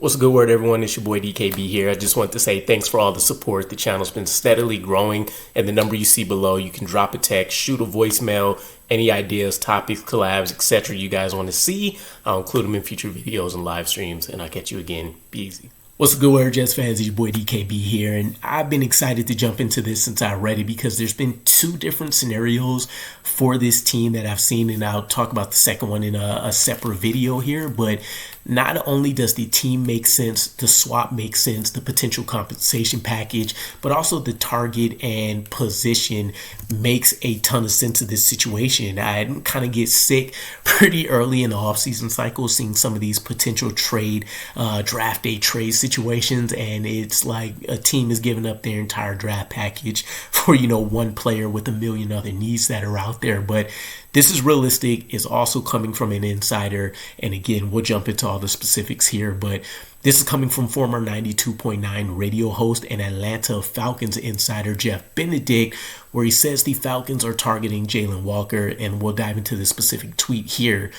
What's a good word, everyone? It's your boy DKB here. I just want to say thanks for all the support. The channel's been steadily growing, and the number you see below, you can drop a text, shoot a voicemail, any ideas, topics, collabs, etc. you guys want to see. I'll include them in future videos and live streams, and I'll catch you again. Be easy. What's a good word, Jets fans? It's your boy DKB here, and I've been excited to jump into this since I read it because there's been two different scenarios for this team that I've seen, and I'll talk about the second one in a separate video here. But not only does the team make sense, the swap makes sense, the potential compensation package, but also the target and position makes a ton of sense of this situation. I kind of get sick pretty early in the offseason cycle seeing some of these potential draft day trade situations, and it's like a team is giving up their entire draft package for, one player with a million other needs that are out there. But this is realistic. It's also coming from an insider. And again, we'll jump into all the specifics here, but this is coming from former 92.9 radio host and Atlanta Falcons insider Jeff Benedict, where he says the Falcons are targeting Jalon Walker, and we'll dive into the specific tweet here.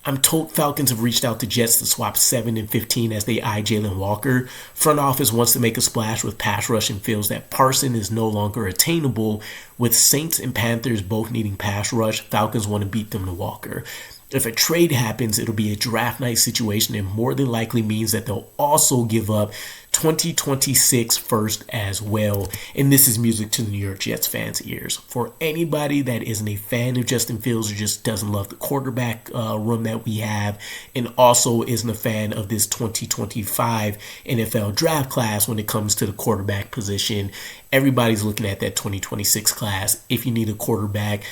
I'm told Falcons have reached out to Jets to swap 7 and 15 as they eye Jalon Walker. Front office wants to make a splash with pass rush and feels that Parson is no longer attainable. With Saints and Panthers both needing pass rush, Falcons want to beat them to Walker. If a trade happens, it'll be a draft night situation, and more than likely means that they'll also give up 2026 first as well. And this is music to the New York Jets fans' ears. For anybody that isn't a fan of Justin Fields or just doesn't love the quarterback room that we have, and also isn't a fan of this 2025 NFL draft class when it comes to the quarterback position, everybody's looking at that 2026 class. If you need a quarterback,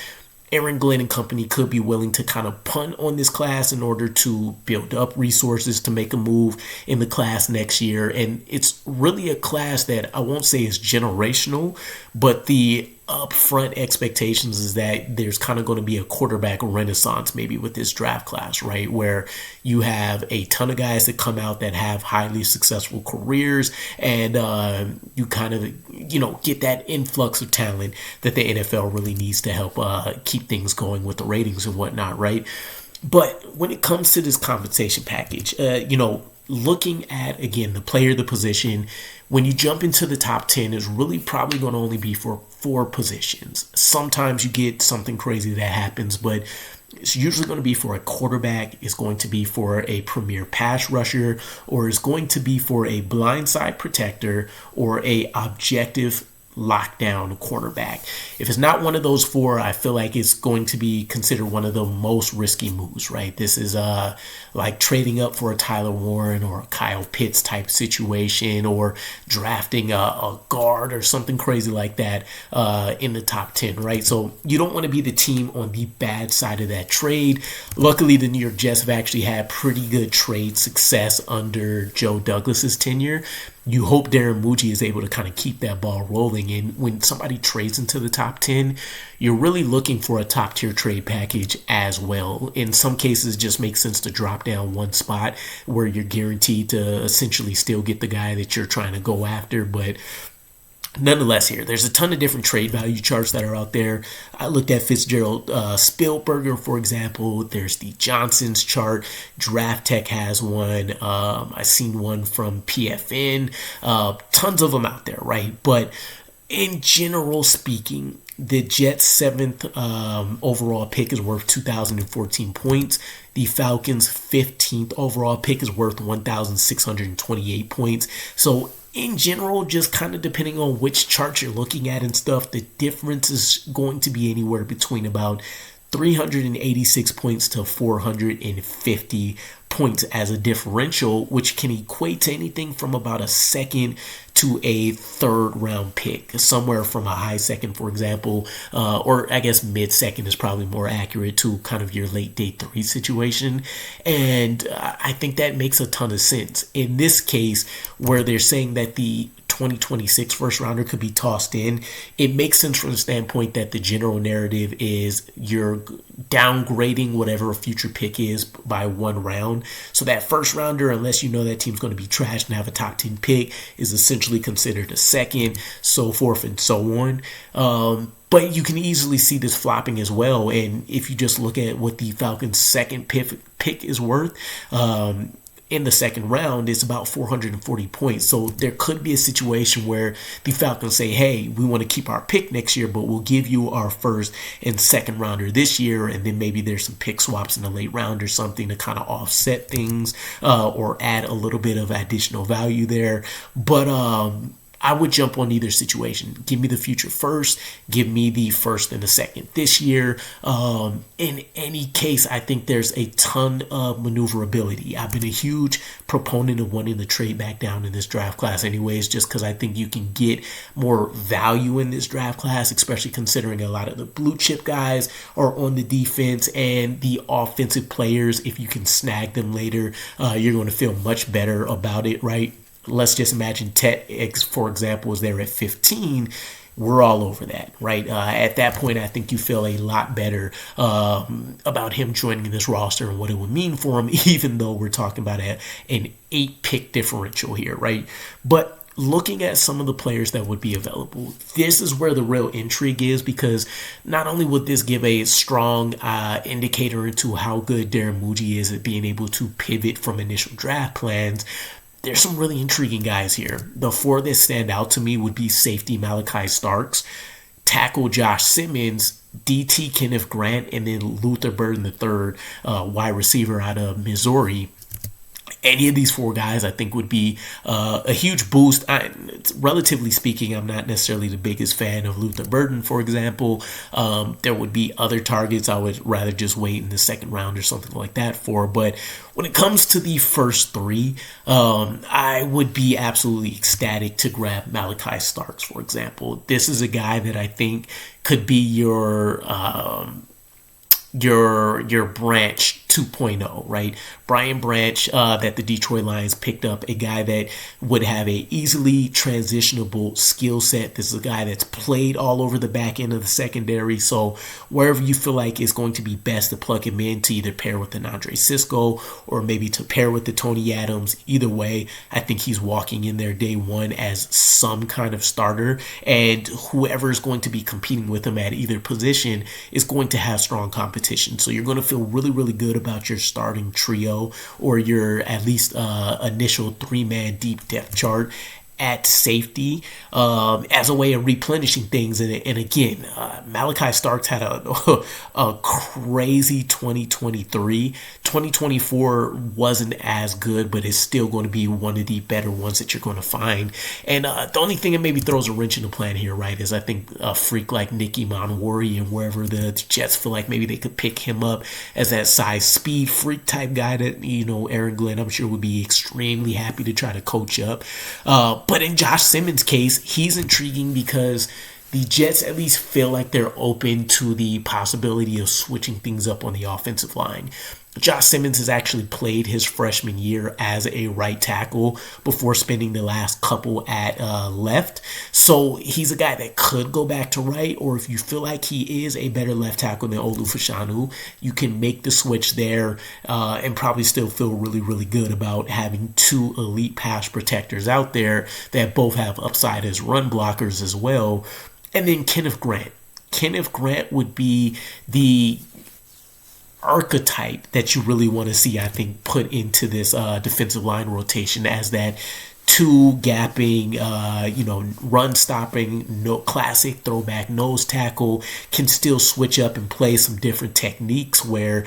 Aaron Glenn and company could be willing to kind of punt on this class in order to build up resources to make a move in the class next year. And it's really a class that I won't say is generational, but the upfront expectations is that there's kind of going to be a quarterback renaissance maybe with this draft class, right? Where you have a ton of guys that come out that have highly successful careers, and you kind of, get that influx of talent that the NFL really needs to help keep things going with the ratings and whatnot, right? But when it comes to this compensation package, looking at, again, the player, the position, when you jump into the top 10, is really probably going to only be for 4 positions. Sometimes you get something crazy that happens, but it's usually going to be for a quarterback, it's going to be for a premier pass rusher, or it's going to be for a blindside protector or a objective lockdown quarterback. If it's not one of those 4, I feel like it's going to be considered one of the most risky moves, right? This is like trading up for a Tyler Warren or a Kyle Pitts type situation, or drafting a guard or something crazy like that in the top 10, right? So you don't want to be the team on the bad side of that trade. Luckily, the New York Jets have actually had pretty good trade success under Joe Douglas's tenure. You hope Darren Mucci is able to kind of keep that ball rolling. And when somebody trades into the top 10, you're really looking for a top tier trade package as well. In some cases, it just makes sense to drop down one spot where you're guaranteed to essentially still get the guy that you're trying to go after. But nonetheless, here, there's a ton of different trade value charts that are out there. I looked at Fitzgerald Spielberger, for example. There's the Johnson's chart. Draft Tech has one. I've seen one from PFN. Tons of them out there, right? But in general speaking, the Jets' 7th overall pick is worth 2,014 points. The Falcons' 15th overall pick is worth 1,628 points. So in general, just kind of depending on which chart you're looking at and stuff, the difference is going to be anywhere between about 386 points to 450 points as a differential, which can equate to anything from about a second to a 3rd round pick, somewhere from a high second, for example, or I guess mid second is probably more accurate, to kind of your late day 3 situation. And I think that makes a ton of sense in this case, where they're saying that the 2026 first rounder could be tossed in. It makes sense from the standpoint that the general narrative is you're downgrading whatever a future pick is by 1 round. So that first rounder, unless you know that team's going to be trashed and have a top 10 pick, is essentially considered a second, so forth and so on. But you can easily see this flopping as well. And if you just look at what the Falcons' second pick is worth, in the second round is about 440 points. So there could be a situation where the Falcons say, hey, we want to keep our pick next year, but we'll give you our first and second rounder this year. And then maybe there's some pick swaps in the late round or something to kind of offset things or add a little bit of additional value there. But I would jump on either situation. Give me the future first. Give me the first and the second this year. In any case, I think there's a ton of maneuverability. I've been a huge proponent of wanting to trade back down in this draft class anyways, just because I think you can get more value in this draft class, especially considering a lot of the blue chip guys are on the defense, and the offensive players, if you can snag them later, you're going to feel much better about it, right? Let's just imagine Tet, for example, is there at 15. We're all over that, right? At that point, I think you feel a lot better about him joining this roster and what it would mean for him, even though we're talking about an 8-pick differential here, right? But looking at some of the players that would be available, this is where the real intrigue is, because not only would this give a strong indicator into how good Darren Muji is at being able to pivot from initial draft plans, there's some really intriguing guys here. The four that stand out to me would be safety Malachi Starks, tackle Josh Simmons, DT Kenneth Grant, and then Luther Burden III, wide receiver out of Missouri. Any of these four guys, I think, would be a huge boost. Relatively speaking, I'm not necessarily the biggest fan of Luther Burden, for example. There would be other targets I would rather just wait in the second round or something like that for. But when it comes to the first three, I would be absolutely ecstatic to grab Malachi Starks, for example. This is a guy that I think could be your Branch 2.0, right? Brian Branch that the Detroit Lions picked up, a guy that would have a easily transitionable skill set. This is a guy that's played all over the back end of the secondary, so wherever you feel like it's going to be best to plug him in, to either pair with an Andre Cisco or maybe to pair with the Tony Adams, either way, I think he's walking in there day one as some kind of starter, and whoever is going to be competing with him at either position is going to have strong competition. So you're going to feel really, really good about your starting trio, or your at least initial 3-man deep depth chart at safety as a way of replenishing things. And again, Malachi Starks had a crazy 2023. 2024 wasn't as good, but it's still going to be one of the better ones that you're going to find. And the only thing that maybe throws a wrench in the plan here, right, is I think a freak like Nicky Monwari, and wherever the Jets feel like maybe they could pick him up as that size speed freak type guy that, Aaron Glenn, I'm sure, would be extremely happy to try to coach up. But in Josh Simmons' case, he's intriguing because the Jets at least feel like they're open to the possibility of switching things up on the offensive line. Josh Simmons has actually played his freshman year as a right tackle before spending the last couple at left. So he's a guy that could go back to right, or if you feel like he is a better left tackle than Olu Fashanu, you can make the switch there and probably still feel really, really good about having two elite pass protectors out there that both have upside as run blockers as well. And then Kenneth Grant. Kenneth Grant would be the archetype that you really want to see, I think, put into this defensive line rotation as that two gapping, run stopping, no classic throwback nose tackle, can still switch up and play some different techniques where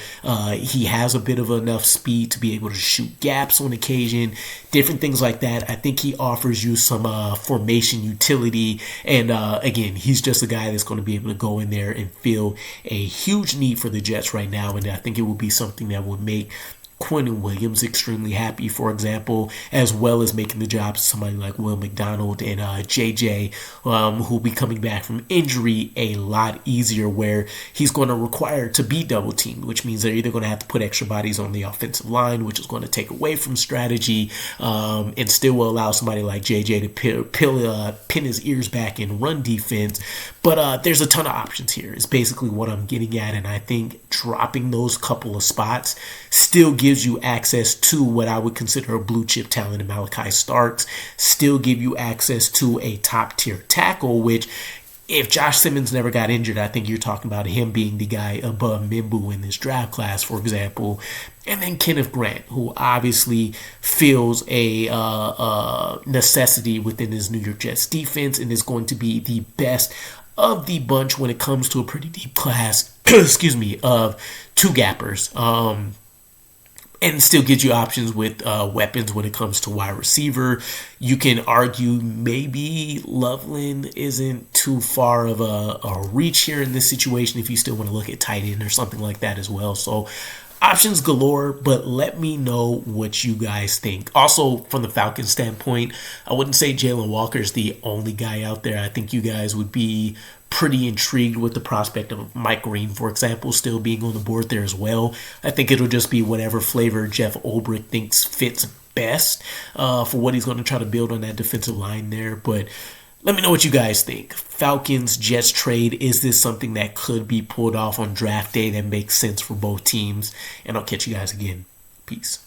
he has a bit of enough speed to be able to shoot gaps on occasion, different things like that. I think he offers you some formation utility, and again, he's just a guy that's going to be able to go in there and fill a huge need for the Jets right now, and I think it will be something that would make Quentin Williams extremely happy, for example, as well as making the job of somebody like Will McDonald and JJ, who will be coming back from injury, a lot easier, where he's going to require to be double teamed, which means they're either going to have to put extra bodies on the offensive line, which is going to take away from strategy, and still will allow somebody like JJ to pin his ears back in run defense. But there's a ton of options here is basically what I'm getting at, and I think dropping those couple of spots still gives you access to what I would consider a blue chip talent in Malachi Starks, still give you access to a top tier tackle, which if Josh Simmons never got injured, I think you're talking about him being the guy above Mimbu in this draft class, for example. And then Kenneth Grant, who obviously feels a necessity within his New York Jets defense and is going to be the best of the bunch when it comes to a pretty deep class, excuse me, of two gappers. And still gives you options with weapons when it comes to wide receiver. You can argue maybe Loveland isn't too far of a reach here in this situation if you still want to look at tight end or something like that as well. So options galore, but let me know what you guys think. Also, from the Falcons standpoint, I wouldn't say Jalon Walker is the only guy out there. I think you guys would be pretty intrigued with the prospect of Mike Green, for example, still being on the board there as well. I think it'll just be whatever flavor Jeff Ulbrich thinks fits best for what he's going to try to build on that defensive line there. But let me know what you guys think. Falcons-Jets trade, is this something that could be pulled off on draft day that makes sense for both teams? And I'll catch you guys again. Peace.